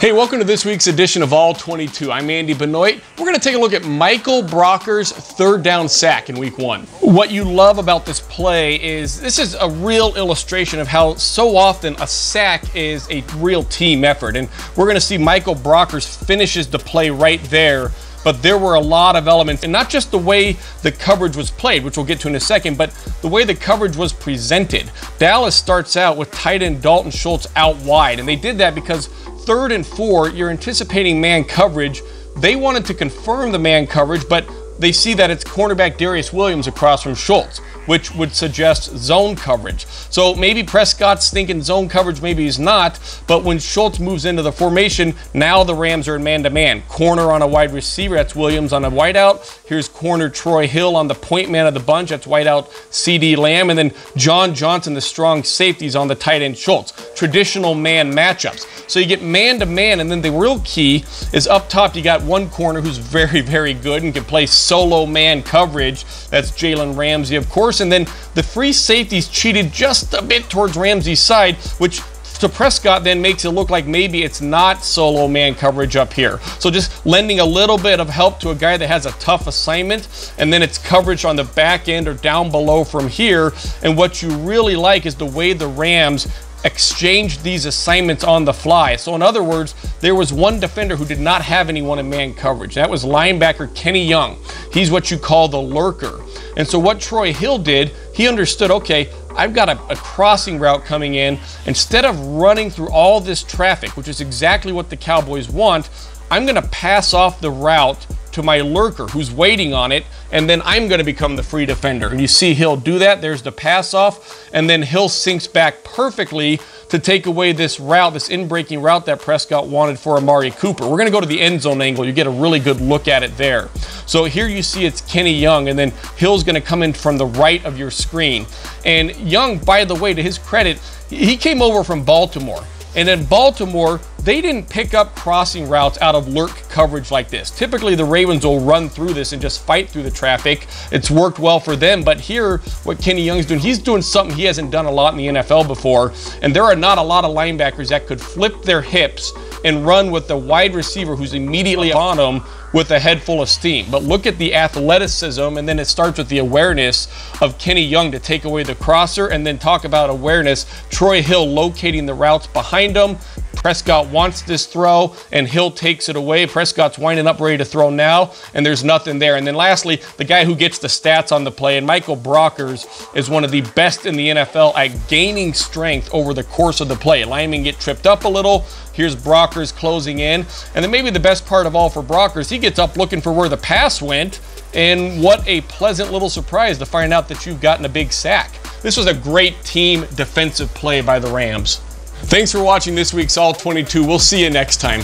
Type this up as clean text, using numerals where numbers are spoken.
Hey, welcome to this week's edition of All 22. I'm Andy Benoit. We're going to take a look at Michael Brocker's third down sack in week 1. What you love about this play is this is a real illustration of how so often a sack is a real team effort. And we're going to see Michael Brocker's finishes the play right there. But there were a lot of elements, and not just the way the coverage was played, which we'll get to in a second, but the way the coverage was presented. Dallas starts out with tight end Dalton Schultz out wide, and they did that because 3rd and 4, you're anticipating man coverage. They wanted to confirm the man coverage, but they see that it's cornerback Darius Williams across from Schultz, which would suggest zone coverage. So maybe Prescott's thinking zone coverage, maybe he's not, but when Schultz moves into the formation, now the Rams are in man-to-man. Corner on a wide receiver, that's Williams on a wideout. Here's corner Troy Hill on the point man of the bunch, that's wideout CeeDee Lamb, and then John Johnson, the strong safeties on the tight end Schultz. Traditional man matchups. So you get man-to-man, and then the real key is up top, you got one corner who's very, very good and can play solo man coverage. That's Jalen Ramsey, of course. And then the free safeties cheated just a bit towards Ramsey's side, which to Prescott then makes it look like maybe it's not solo man coverage up here. So just lending a little bit of help to a guy that has a tough assignment, and then it's coverage on the back end or down below from here. And what you really like is the way the Rams exchanged these assignments on the fly. So in other words, there was one defender who did not have anyone in man coverage. That was linebacker Kenny Young. He's what you call the lurker. And so what Troy Hill did, he understood, okay, I've got a crossing route coming in. Instead of running through all this traffic, which is exactly what the Cowboys want, I'm going to pass off the route to my lurker who's waiting on it, and then I'm going to become the free defender. And you see Hill do that. There's the pass off, and then Hill sinks back perfectly to take away this route, this in-breaking route that Prescott wanted for Amari Cooper. We're going to go to the end zone angle. You get a really good look at it there. So here you see it's Kenny Young, and then Hill's going to come in from the right of your screen. And Young, by the way, to his credit, he came over from Baltimore. And in Baltimore, they didn't pick up crossing routes out of lurk coverage like this. Typically, the Ravens will run through this and just fight through the traffic. It's worked well for them, but here, what Kenny Young's doing, he's doing something he hasn't done a lot in the NFL before, and there are not a lot of linebackers that could flip their hips and run with the wide receiver who's immediately on them with a head full of steam. But look at the athleticism, and then it starts with the awareness of Kenny Young to take away the crosser, and then talk about awareness. Troy Hill locating the routes behind him. Prescott wants this throw, and Hill takes it away. Prescott's winding up ready to throw now, and there's nothing there. And then lastly, the guy who gets the stats on the play, and Michael Brockers is one of the best in the NFL at gaining strength over the course of the play. Linemen get tripped up a little. Here's Brockers closing in. And then maybe the best part of all for Brockers, he gets up looking for where the pass went, and what a pleasant little surprise to find out that you've gotten a big sack. This was a great team defensive play by the Rams. Thanks for watching this week's All 22. We'll see you next time.